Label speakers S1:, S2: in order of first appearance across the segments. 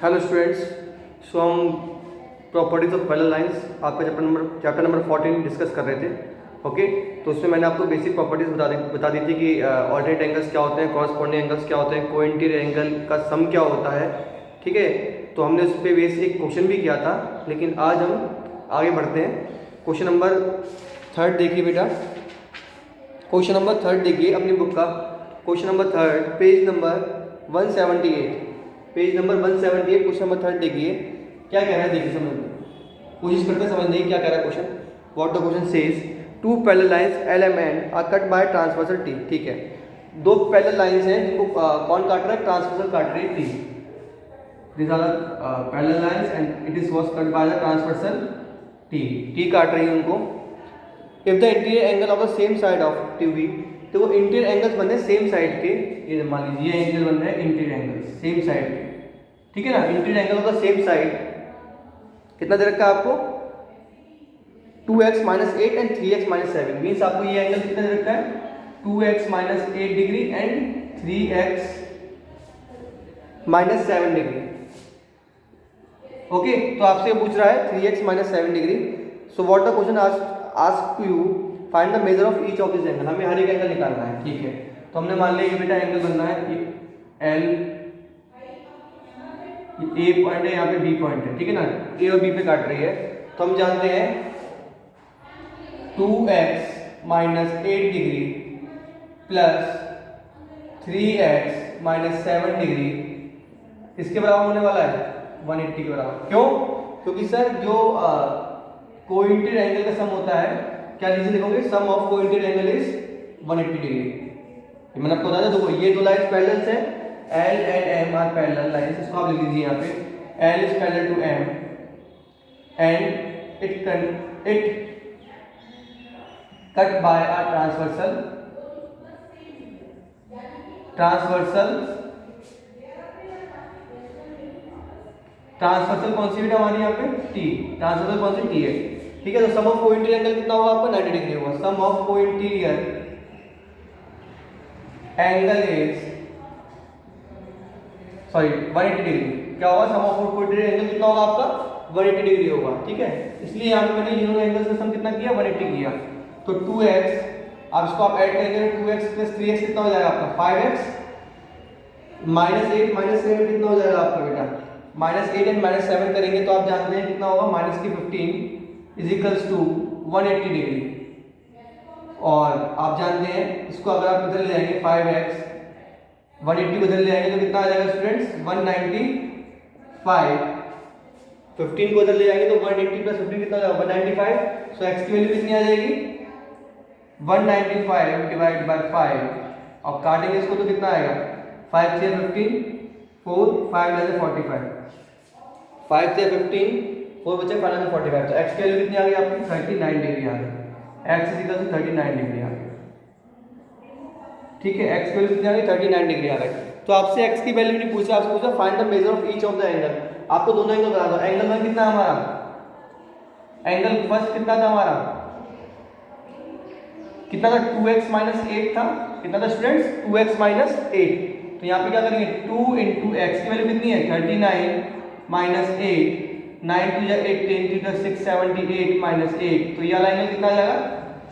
S1: Hello students, सो हम properties of parallel lines आपका chapter number 14 discuss कर रहे थे। ओके, तो उसमें मैंने आपको बेसिक प्रॉपर्टीज बता दी थी कि ऑल्टरनेट एंगल्स क्या होते हैं, कॉरस्पॉन्डिंग एंगल्स क्या होते हैं, कोइंटीरियर एंगल का सम क्या होता है। ठीक है, तो हमने उस पर बेस एक क्वेश्चन भी किया था, लेकिन आज हम आगे बढ़ते हैं। क्वेश्चन नंबर 3 देखिए बेटा, क्वेश्चन नंबर 3 देखिए अपनी बुक का। Question number 3 page number 178, page number 178 question number 3 देखिए क्या कह रहा है। देखिए समझ कोशिश करते हैं समझने की क्या कह रहा है question. What the question says, two parallel lines L M N R cut by transversal T. ठीक है, दो पैरेलल लाइंस हैं जिनको कौन काट रहा है, ट्रांसवर्सल काट रही है T. This are parallel lines and it is was cut by the transversal T, T काट रही है उनको। If the interior angle of the same side of T V, तो वो इंटीरियर एंगल्स बन रहे हैं सेम साइड के। ये मान लीजिए ये एंगल बन रहे हैं इंटीरियर एंगल सेम साइड के, ठीक है ना। Interior angle of the same side कितना दे रखा है आपको, 2x minus 8 and 3x minus 7। Means आपको ये एंगल कितना दे रखा है, 2x minus 8 degree and 3x minus 7 degree. Okay, तो आपसे पूछ रहा है 3x minus 7 degree. So what the question ask to you, find the measure of each of this angle. हमें हर एक एंगल निकालना है। ठीक है, तो हमने मान लिया ये बेटा एंगल बनना है एल, ए पॉइंट है, यहाँ पे बी पॉइंट है, ठीक है ना। ए और बी पे काट रही है, तो हम जानते हैं 2x minus 8 degree plus 3x minus 7 degree इसके बराबर होने वाला है 180 के बराबर। क्यों? क्योंकि सर जो कोइंटीरियर एंगल का सम होता है, क्या नीचे लिखोगे, sum of cointerior angle is 180 degree. मैंने आपको बताया था, देखो ये दो लाइन्स पैरेलल है, L and M are parallel lines. इसको आप लिख लीजिए यहाँ पे, L is parallel to M and it cut by are transversal कौन सी बेटा हमारी यहाँ पे, T। ट्रांसवर्सल कौन सी, T है। ठीक है, तो सम ऑफ कोइंटीरियर एंगल कितना होगा आपका, 90 डिग्री होगा। सम of cointerior angle is 180 degree. क्या होगा, सम ऑफ कोइंटीरियर एंगल कितना होगा आपका, 180 डिग्री होगा। ठीक है, इसलिए यहाँ पे मैंने इन दोनों एंगल्स का सम कितना किया, 180 किया। तो 2x, अब इसको आप ऐड करेंगे, 2x प्लस 3x कितना हो जाएगा आपका, 5x माइनस 8 माइनस 7 कितना हो जाएगा आपका बेटा, माइनस 8 एंड माइनस 7 करेंगे तो आप जानते हैं कितना होगा, माइनस की 15 इज इक्वल्स टू 180 डिग्री। और आप जानते हैं इसको अगर आप इधर ले जाएंगे 5x 180 को इधर ले जाएंगे तो कितना आ जाएगा स्टूडेंट्स, 195। 15 को इधर ले जाएंगे तो 180 प्लस 15 कितना हो जाएगा, 195। सो x की वैल्यू कितनी आ जाएगी, 195 डिवाइड बाय 5। और काटेंगे इसको तो कितना आएगा, 5 से 15 4 5 में से 45, 5 से 15 4 बचे 5 में 45। तो x की वैल्यू कितनी आ गई आपकी, 39 डिग्री आ गई। x is equal to 39 degree आ गई। ठीक है, x की वैल्यू कितनी आ गई, 39 डिग्री आ गई। तो आपसे x की वैल्यू नहीं पूछा, आपसे पूछा find the measure of each of the angle. आपको दोनों एंगल बता दो। एंगल 1 कितना हमारा, एंगल फर्स्ट कितना था हमारा, कितना था, 2x माइनस 8 था। कितना था स्टूडेंट्स, 2x माइनस 8। तो यहाँ पे क्या करेंगे, 2 इंटू एक्स की वैल्यू कितनी है, 39 माइनस 8, 9 टू 8 10 टू 6 78 माइनस 8। तो ये वाला एंगल कितना आ जाएगा,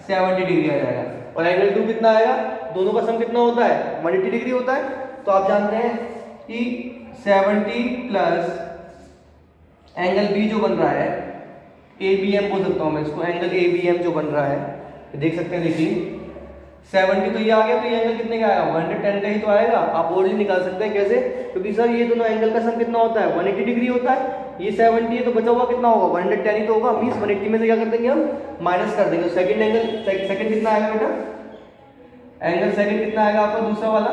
S1: 70 डिग्री आ जाएगा। और एंगल 2 कितना आएगा, दोनों का सम कितना होता है, 180 डिग्री होता है। तो आप जानते हैं कि 70 प्लस एंगल बी जो बन रहा है, ए बी एम बोल सकता हूँ मैं इसको, एंगल ए बी एम जो बन रहा है, देख सकते हैं। देखिए 70 तो ये आ गया, तो ये एंगल कितने का आएगा, 110 का ही तो आएगा। आप और भी निकाल सकते हैं, कैसे, क्योंकि सर ये दोनों एंगल का सम कितना होता है, 180 डिग्री होता है। ये 70 है तो बचा हुआ कितना होगा, 110 ही तो होगा। मीन्स 180 में से क्या कर देंगे हम, माइनस कर देंगे। सेकंड एंगल, सेकंड कितना आएगा बेटा, एंगल सेकंड कितना आएगा आपका दूसरा वाला,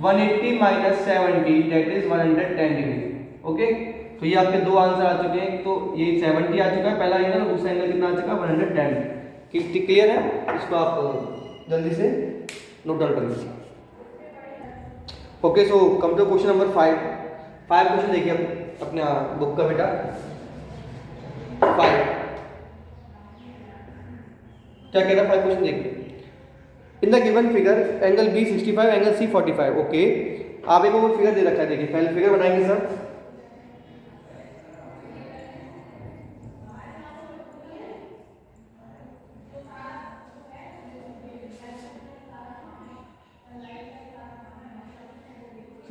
S1: 180 minus 70 that is 110 degree. Okay, तो ये आपके दो आंसर आ चुके हैं। तो ये 70 आ चुका है पहला एंगल, दूसरा एंगल कितना आ चुका है, 110। क्लियर है, इसको आप जल्दी से नोट डाउन कर लीजिए। Okay, so come to question number 5 question देखिए अपने बुक का बेटा। 5 क्या कह रहा है, 5 क्वेश्चन देखिए। In the given figure angle B 65 angle C 45। Okay, आप एक फिगर दे रखा है, देखिए पहले फिगर बनाएंगे सर।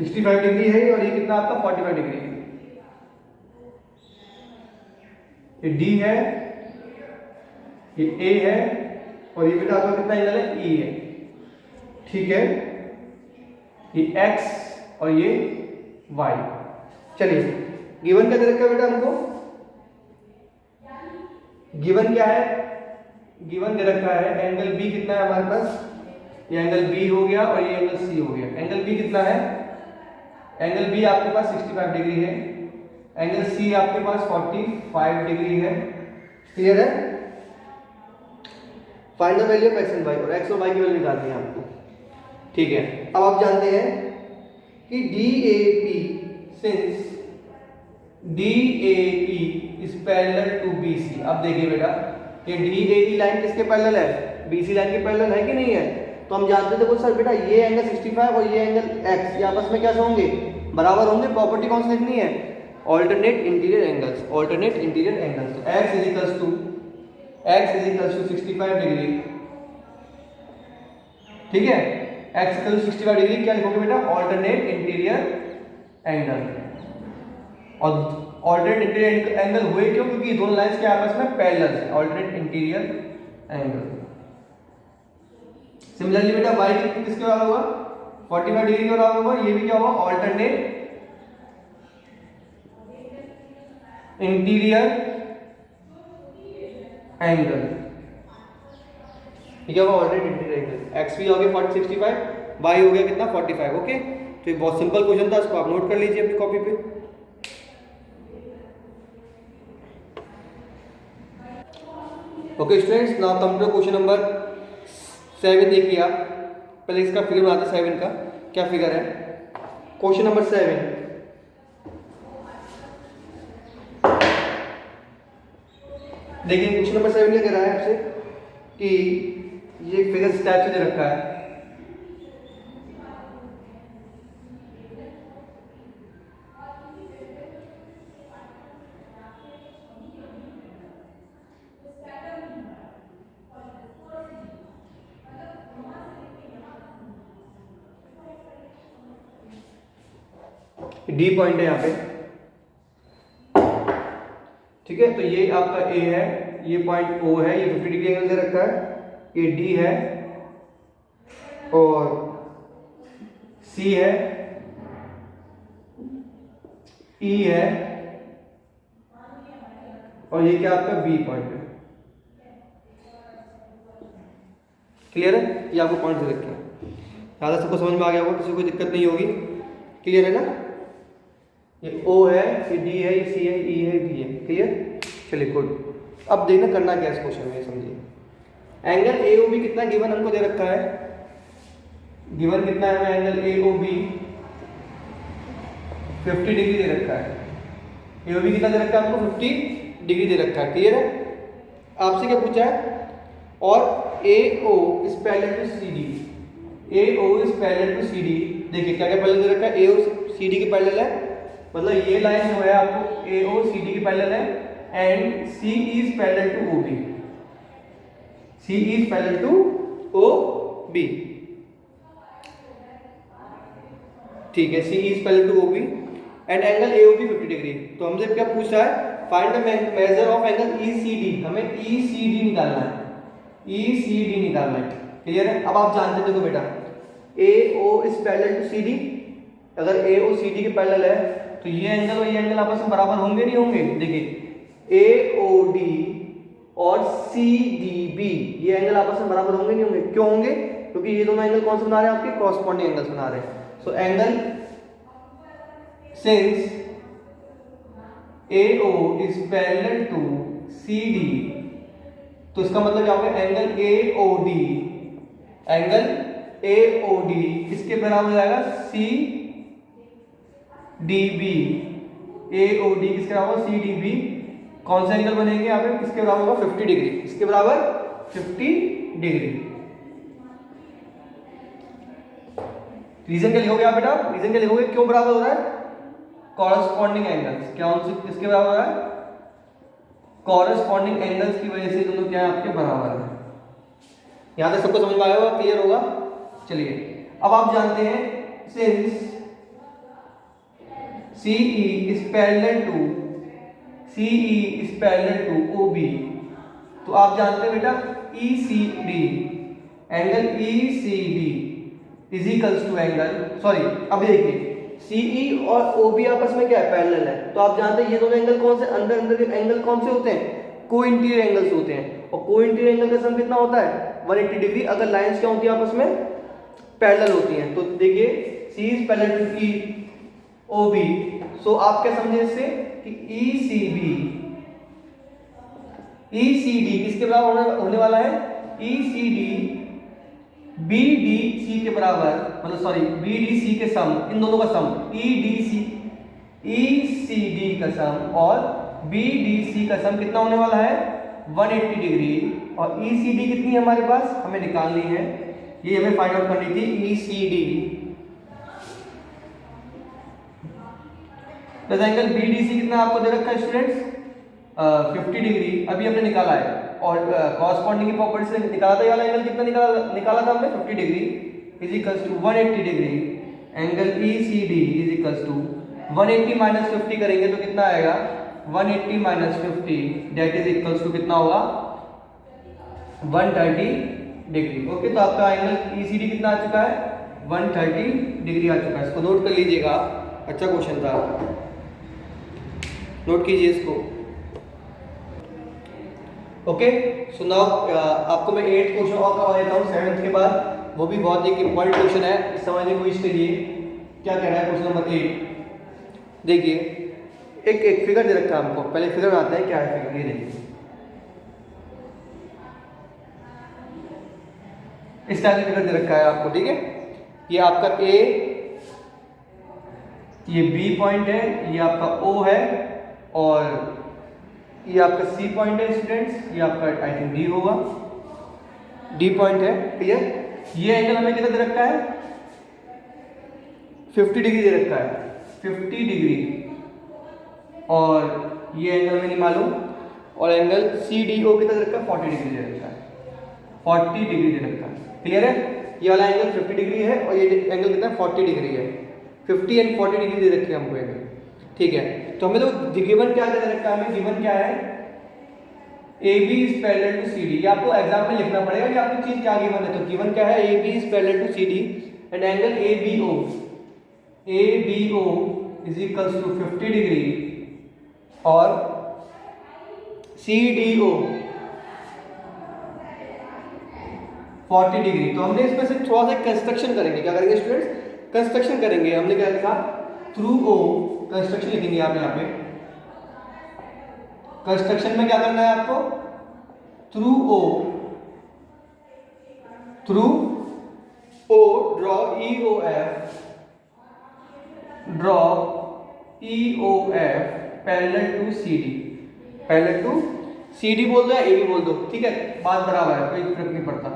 S1: 65 डिग्री है और ये कितना आपका 45 डिग्री है। ये डी है, ये ए है और ये बेटा आपका कितना एंगल है, ई है। ठीक है, ये एक्स और ये वाई। चलिए गिवन क्या दे रखा है बेटा हमको, गिवन क्या है, गिवन दे रखा है एंगल बी कितना है हमारे पास, ये एंगल बी हो गया और ये एंगल सी हो गया। एंगल बी कितना है, एंगल बी आपके पास 65 डिग्री है, एंगल सी आपके पास 45 डिग्री है। क्लियर है। Find the value of x and y, और एक्स और वाई की वैल्यू निकालनी है आपको। ठीक है, अब आप जानते हैं कि D A P, since D A P is parallel to B C. अब देखिए बेटा, ये डी ए पी लाइन किसके पैरेलल है, बी सी लाइन के पैरेलल है कि नहीं है। तो हम जानते थे सर बेटा ये एंगल 65 और ये एंगल x ये आपस में क्या होंगे, बराबर होंगे। प्रॉपर्टी कौन सी लिखनी है, alternate interior angles, alternate interior angles. तो x is equals to 65 degree. ठीक है, x इक्वल टू 65 डिग्री क्या लिखोगे बेटा, ऑल्टरनेट इंटीरियर एंगल। और ऑल्टरनेट इंटीरियर एंगल हुए क्यों, क्योंकि दोनों लाइंस के आपस में पैरेलल है, ऑल्टरनेट इंटीरियर एंगल। सिमिलरली बेटा y किसके बराबर होगा, 45 डिग्री के बराबर होगा। ये भी क्या होगा, ऑल्टरनेट इंटीरियर एंगल। ये क्या होगा, ऑल्टरनेट इंटीरियर एंगल। x भी हो गया 65, y हो गया कितना 45। ओके, तो ये बहुत सिंपल क्वेश्चन था, इसको आप नोट कर लीजिए अपनी कॉपी पे। Okay students, now come to question number 7। देखिए आप पहले इसका फिगर बनाते हैं 7 का। क्या फिगर है, क्वेश्चन नंबर 7। देखिए क्वेश्चन नंबर 7 क्या कह रहा है आपसे कि ये फिगर इस टाइप से दे रखा है। डी पॉइंट है यहाँ पे। ठीक है, तो ये आपका ए है, ये पॉइंट ओ है, ये 50 डिग्री एंगल दे रखा है, ये डी है और सी है, ई है और ये क्या आपका बी पॉइंट है। क्लियर है, ये आपको पॉइंट दे रखे हैं। ज़्यादा सबको समझ में आ गया होगा, किसी को दिक्कत नहीं होगी। क्लियर है ना, ये O है, ये D है, ये C है, E है, B है। क्लियर, चलिए गुड। अब देखना करना क्या है इस क्वेश्चन में, समझिए। एंगल AOB कितना गिवन हमको दे रखा है, गिवन कितना है हमें, एंगल AOB 50 डिग्री दे रखा है। AOB कितना दे रखा है हमको, 50 डिग्री दे रखा है। क्लियर है, आपसे क्या पूछा है, और AO is parallel to CD, AO is parallel to CD। देखिए क्या क्या पैरेलल दे रखा है, AO CD के पैरेलल है, मतलब ये लाइन जो है आपको AO CD के पैरेलल है, and C is parallel to OB, C is parallel to OB। ठीक है, C is parallel to OB and angle AOB 50 degree. तो हमसे क्या पूछ रहा है, find the measure of angle ECD। हमें ECD निकालना है, ECD निकालना है। क्लियर है, अब आप जानते देखो बेटा, AO is parallel to CD। अगर AO CD के पैरेलल है तो ये एंगल और ये एंगल आपस में बराबर होंगे नहीं होंगे। देखिए AOD और CDB ये एंगल आपस में बराबर होंगे नहीं होंगे। क्यों होंगे, क्योंकि ये दोनों एंगल कौन से बना रहे हैं, आपके कॉरस्पॉन्डिंग एंगल्स बना रहे हैं। So angle since AO is parallel to CD, तो इसका मतलब क्या होगा, एंगल AOD किसके बराबर हो जाएगा, CDB। AOD किसके बराबर, CDB। कौन सा एंगल बनेंगे यहाँ पे, किसके बराबर होगा, 50 डिग्री। किसके बराबर, 50 डिग्री। रीजन क्या लिखोगे आप बेटा, रीजन क्या लिखोगे, क्यों बराबर हो रहा है, कॉरस्पॉन्डिंग एंगल्स। क्या किसके बराबर हो रहा है, कॉरस्पॉन्डिंग एंगल्स की वजह से दोनों क्या है, आपके बराबर है। यहां तक सबको समझ में आया होगा, क्लियर होगा। चलिए अब आप जानते हैं, since CE is parallel to OB। तो आप जानते हैं बेटा ECD, angle ECD is equals to angle, sorry अब देखिए CE और OB आपस में क्या है, पैरेलल है। तो आप जानते हैं ये दोनों एंगल कौन से, अंदर अंदर के एंगल कौन से होते हैं, को इंटीरियर एंगल्स होते हैं। और को इंटीरियर एंगल का सम कितना होता है, 180 डिग्री, अगर लाइंस क्या होती है आपस में, पैरेलल होती हैं। तो देखिए C is parallel to OB, so आप क्या समझे इससे कि ECD किसके बराबर होने वाला है, ECD BDC के बराबर, मतलब सॉरी BDC के सम, इन दोनों का सम ECD का सम और BDC का सम कितना होने वाला है, 180 डिग्री। और ECD कितनी है हमारे पास, हमें निकालनी है, ये हमें फाइंड आउट करनी थी। ECD प्लस एंगल BDC कितना आपको दे रखा है स्टूडेंट्स, 50 डिग्री अभी हमने निकाला है। और कॉरस्पॉन्डिंग की प्रॉपर्टी से निकाला था, ये वाला एंगल कितना निकाला था हमने, 50 degree is equals to 180 degree. Angle ECD is equals to 180 minus 50 करेंगे तो कितना आएगा, 180 minus 50 that is equals to कितना होगा, 130 डिग्री। ओके, तो आपका एंगल ECD कितना आ चुका है, 130 डिग्री आ चुका है। इसको नोट कर लीजिएगा, अच्छा क्वेश्चन था, नोट कीजिए इसको। ओके, सो नाउ आपको मैं 8th क्वेश्चन और करवा देता हूँ 7th के बाद, वो भी बहुत एक इंपॉर्टेंट क्वेश्चन है, समझने की कोशिश करिए क्या कह रहा है क्वेश्चन नंबर 8। देखिए एक फिगर दे रखा है हमको, पहले फिगर में आते हैं क्या है फिगर, ये देखिए इस टाइप की फिगर दे रखा है आपको, ठीक है। ये आपका A, ये B पॉइंट है, ये आपका O है और ये आपका C पॉइंट है स्टूडेंट्स, ये आपका आई थिंक D होगा, D पॉइंट है, क्लियर। ये एंगल हमें कितना दे रखा है, 50 डिग्री दे रखा है, 50 डिग्री, और ये एंगल हमें नहीं मालूम। और एंगल CDO कितना दे रखा है, 40 डिग्री दे रखा है, 40 डिग्री दे रखा है, क्लियर है। ये वाला एंगल 50 डिग्री है और ये एंगल कितना है, 40 डिग्री है, 50 एंड 40 डिग्री दे रखी है हमको एंगल, ठीक है। तो हमें तो गिवन क्या दे रखा है, हमें गिवन क्या है, AB is parallel to CD। ये आपको एग्जाम में लिखना पड़ेगा कि आपको चीज क्या गिवन है। तो गिवन क्या है, AB is parallel to CD and angle ABO is equals to 50 degree और CDO 40 डिग्री। तो हमने इसमें से थोड़ा सा कंस्ट्रक्शन करेंगे, क्या करेंगे स्टूडेंट्स, कंस्ट्रक्शन करेंगे। हमने क्या लिखा, थ्रू O, कंस्ट्रक्शन लिखेंगे आप यहाँ पे। कंस्ट्रक्शन में क्या करना है आपको, through O draw EOF parallel to CD, parallel to CD बोल दो या AB बोल दो, ठीक है, बात बराबर है, कोई फर्क नहीं पड़ता,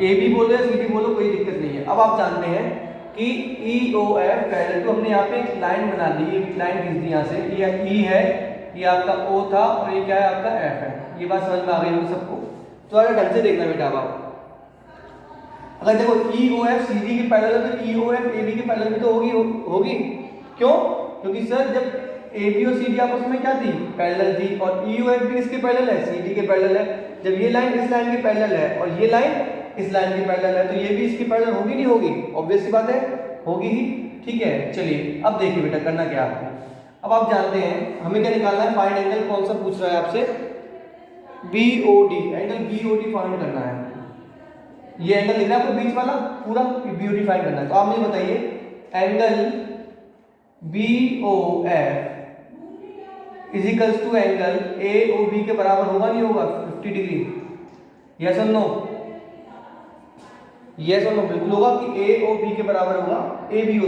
S1: AB बोल दो या CD बोलो, कोई दिक्कत नहीं है। अब आप जानते हैं कि EOF पैरेलल टू, हमने यहाँ पे एक लाइन बना दी, एक लाइन खींच दी यहाँ से, ये E है, ये आपका O था और ये क्या है आपका F है। ये बात समझ में आ गई होगी सबको, तो अगर ढंग से देखना बेटा। आप अगर देखो EOF CD के पैरेलल है तो EOF AB के पैरेलल भी तो होगी, क्यों, क्योंकि सर जब AB और CD आपस में क्या थी, पैरेलल थी, और EOF भी किसके पैरेलल है, CD के पैरेलल है। जब ये लाइन इस लाइन के पैरेलल है और ये लाइन इस लाइन के पैरेलल है, तो ये भी इसके पैरेलल होगी नहीं होगी, ऑब्वियस सी बात है, होगी ही, ठीक है। चलिए अब देखिए बेटा करना क्या है आपको। अब आप जानते हैं हमें क्या निकालना है, फाइंड एंगल, कौन सा पूछ रहा है आपसे, BOD, एंगल BOD फाइंड करना है। ये एंगल दिख रहा है आपको बीच वाला पूरा, BOD फाइंड करना है। तो आप मुझे बताइए angle BOF is equals to angle AOB के बराबर होगा नहीं होगा, 50 डिग्री, यस और नो, यस और नो, बिल्कुल होगा कि AOB के बराबर होगा, ABO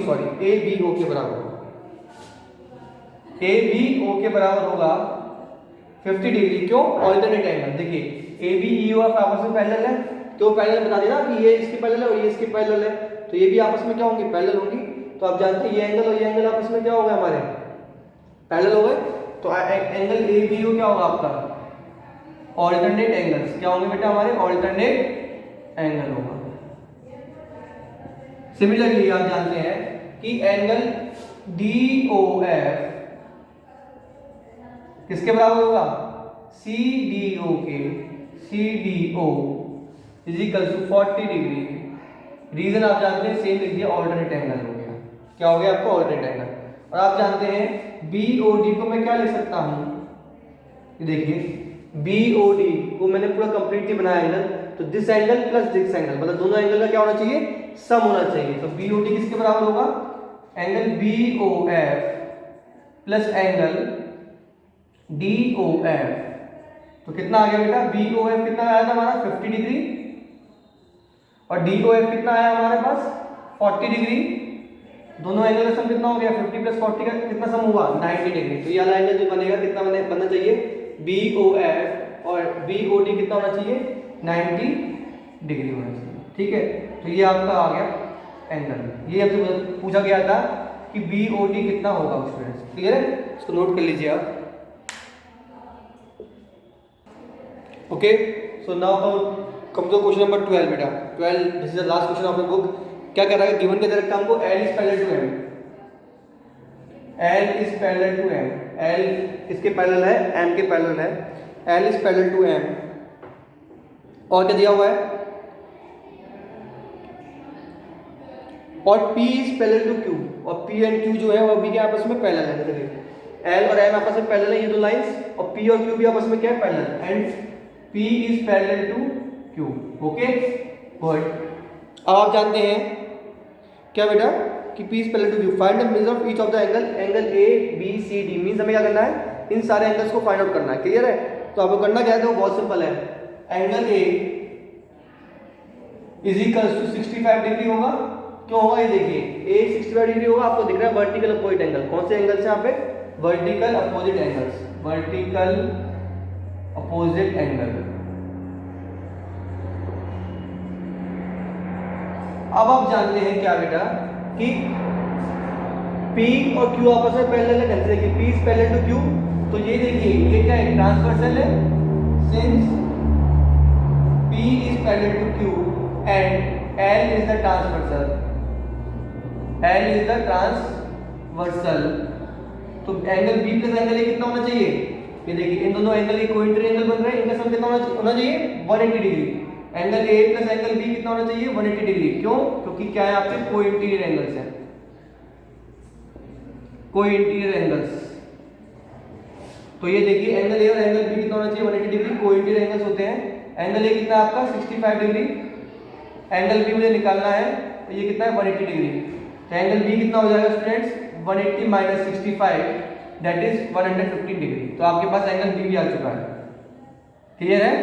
S1: के बराबर होगा, ABO के बराबर होगा 50 डिग्री, क्यों, ऑल्टरनेट एंगल। देखिए AB EOF आपस में पैरेलल है, तो पैरेलल बता देना कि ये इसके पैरेलल है और ये इसके पैरेलल है, तो ये भी आपस में क्या होंगी, पैरेलल होंगी। तो आप जानते हैं ये एंगल और ये एंगल आपस में क्या हो गए, हमारे पैरेलल हो गए। तो एंगल ABO क्या होगा आपका, ऑल्टरनेट एंगल्स, क्या होंगे बेटा हमारे, ऑल्टरनेट एंगल होगा। सिमिलरली आप जानते हैं कि एंगल DOF किसके बराबर होगा? CDO के, CDO is equal to 40 degree. Reason आप जानते हैं, सेम लिख दिया, ऑल्टरनेट एंगल हो गया। क्या हो गया आपका? Alternate angle. और आप जानते हैं BOD को मैं क्या लिख सकता हूं? ये देखिए, BOD को मैंने पूरा कंप्लीटली बनाया एंगल, तो this angle plus this angle, मतलब दोनों एंगल का क्या होना चाहिए? सम होना चाहिए। तो BOD किसके बराबर होगा? Angle BOF plus angle DOF। तो कितना आ गया बेटा? BOF कितना आया था हमारा? 50 डिग्री, और DOF कितना आया हमारे पास? 40 डिग्री। दोनों एंगल का सम कितना हो गया? 50 प्लस 40 का कितना सम हुआ? 90 डिग्री। तो ये वाला एंगल जो बनेगा कितना बनना चाहिए? BOF और BOD कितना होना चाहिए? 90 डिग्री होना चाहिए। ठीक है, तो ये आपका आ गया एंगल। ये आपसे पूछा गया था कि BOD कितना होगा स्टूडेंट्स। क्लियर है? इसको नोट कर लीजिए आप। Okay, so now come to question number 12 बेटा। 12, this is the last question of the book. क्या कह रहा है? गिवन के दे रखा हमको L is parallel to M, L is parallel to M, L इसके पैरेलल है, M के पैरेलल है, L is parallel to M। और क्या दिया हुआ है? और P is parallel to Q, और P एंड Q जो है वो भी क्या आपस में पैरेलल है। देखिए L और M आपस में पैरेलल है, ये दो लाइंस, और P और Q भी आपस में क्या है? Parallel, and P is parallel to Q। Okay, good. अब आप जानते हैं क्या बेटा कि P is parallel to Q। Find the measure of each of the angle, angle A B C D means हमें क्या करना है? इन सारे एंगल्स को फाइंड आउट करना है। क्लियर है? तो आपको करना क्या है? तो बहुत सिंपल है। Angle A is equal to 65 degree होगा। क्यों होगा? ये देखिए, A 65 डिग्री होगा। आपको दिख रहा है वर्टिकल अपोजिट एंगल। कौन से एंगल्स हैं यहाँ पे? Vertical opposite angles, vertical opposite angle. अब आप जानते हैं क्या बेटा कि P और Q आपस में पैरेलल है। जैसे देखिए P is parallel to Q, तो ये देखिए ये क्या है? ट्रांसवर्सल है। Since P is parallel to Q and L is the transversal, L is the transversal, तो angle B plus angle A कितना होना चाहिए? ये देखिए इन दोनों एंगल एक कोइंटर एंगल बन रहा है, इनका सम कितना होना चाहिए? 180 degree. Angle A plus angle B कितना होना चाहिए? 180 डिग्री। क्यों? क्योंकि क्या है? आपके कोइंटीरियर एंगल्स हैं, कोइंटीरियर एंगल्स। तो ये देखिए एंगल A और एंगल B कितना होना चाहिए? 180 डिग्री। कोइंटीरियर एंगल्स होते हैं। एंगल A कितना आपका? 65 डिग्री। एंगल B मुझे निकालना है, तो ये कितना है? 180 डिग्री। तो एंगल B कितना हो जाएगा students? 180 minus 65, that is 115 degree. तो आपके पास एंगल B भी आ चुका है। क्लियर है?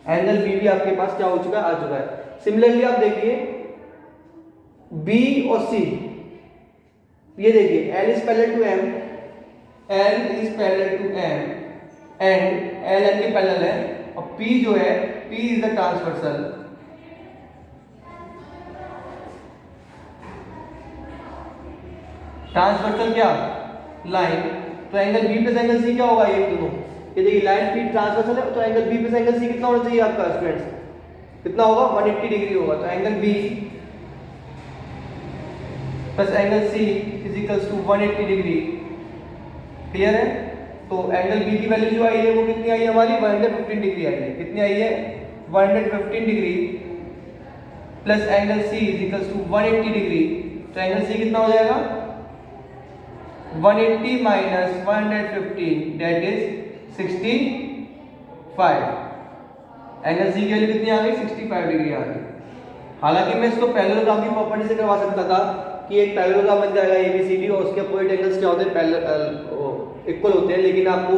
S1: एंगल B भी आपके पास क्या हो चुका है? आ चुका है। सिमिलरली आप देखिए B और C, ये देखिए L is parallel to M, L is parallel to M and L L के पैरेलल है, और P जो है P is the transversal. Transversal क्या? लाइन। तो angle B plus angle C क्या होगा? ये दोनों, ये देखिए लाइन P ट्रांसवर्सल है, तो angle B plus angle C कितना होना चाहिए आपका स्टूडेंट्स? कितना होगा? 180 डिग्री होगा। तो angle B plus angle C is equals to 180 degree. Clear है? तो एंगल B की वैल्यू जो आई है वो कितनी आई है हमारी? 115 डिग्री आई है। कितनी आई है? 115 degree plus angle C is equals to 180 degree. तो एंगल C कितना हो जाएगा? 180 minus 115, that is 65। Angle C की वैल्यू कितनी आ गई? 65 डिग्री आ गई। हालांकि मैं इसको पैरेललोग्राम की प्रॉपर्टी से करवा सकता था कि एक पैरेललोग्राम बन जाएगा ABCD और उसके अपोजिट एंगल्स क्या होते हैं? पैरेलल इक्वल होते हैं, लेकिन आपको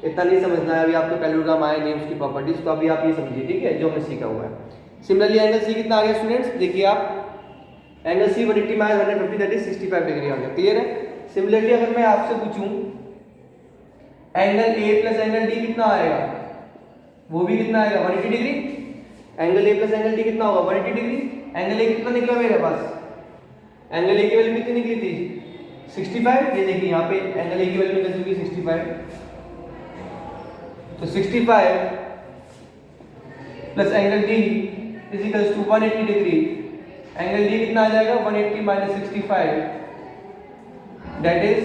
S1: इतना नहीं समझना है। अभी आपको पैरेललोग्राम आए नहीं उसकी प्रॉपर्टीज, तो अभी आप ये समझिए, ठीक है, जो हमने सीखा हुआ है। सिमिलरली एंगल C कितना आ गया स्टूडेंट्स? देखिए आप angle C 180 minus 150, that is 65 degree आ गया। क्लियर है? सिमिलरली अगर मैं आपसे पूछूं angle A plus angle D कितना आएगा, वो भी कितना आएगा? 180 degree. Angle A plus angle D कितना होगा? 180 डिग्री। एंगल A कितना निकला मेरे पास? एंगल A की वैल्यू कितनी निकली थी? 65। ये देखिए यहाँ पे एंगल A की वैल्यू निकल चुकी 65। तो 65 plus angle D is equals to 180 degree. Angle D कितना आ जाएगा 180 माइनस 65 दैट इज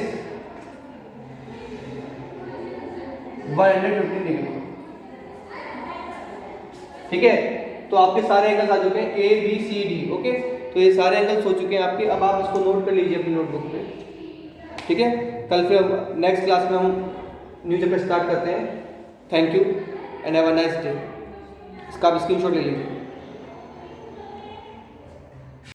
S1: 115 डिग्री। ठीक है, तो आपके सारे एंगल्स आ चुके हैं A B C D. Okay, तो ये सारे एंगल्स हो चुके हैं आपके। अब आप इसको नोट कर लीजिए अपनी नोटबुक पे। ठीक है, कल फिर नेक्स्ट क्लास में हम न्यू चैप्टर स्टार्ट करते हैं। Thank you and have a nice day. इसका आप स्क्रीनशॉट ले लीजिए।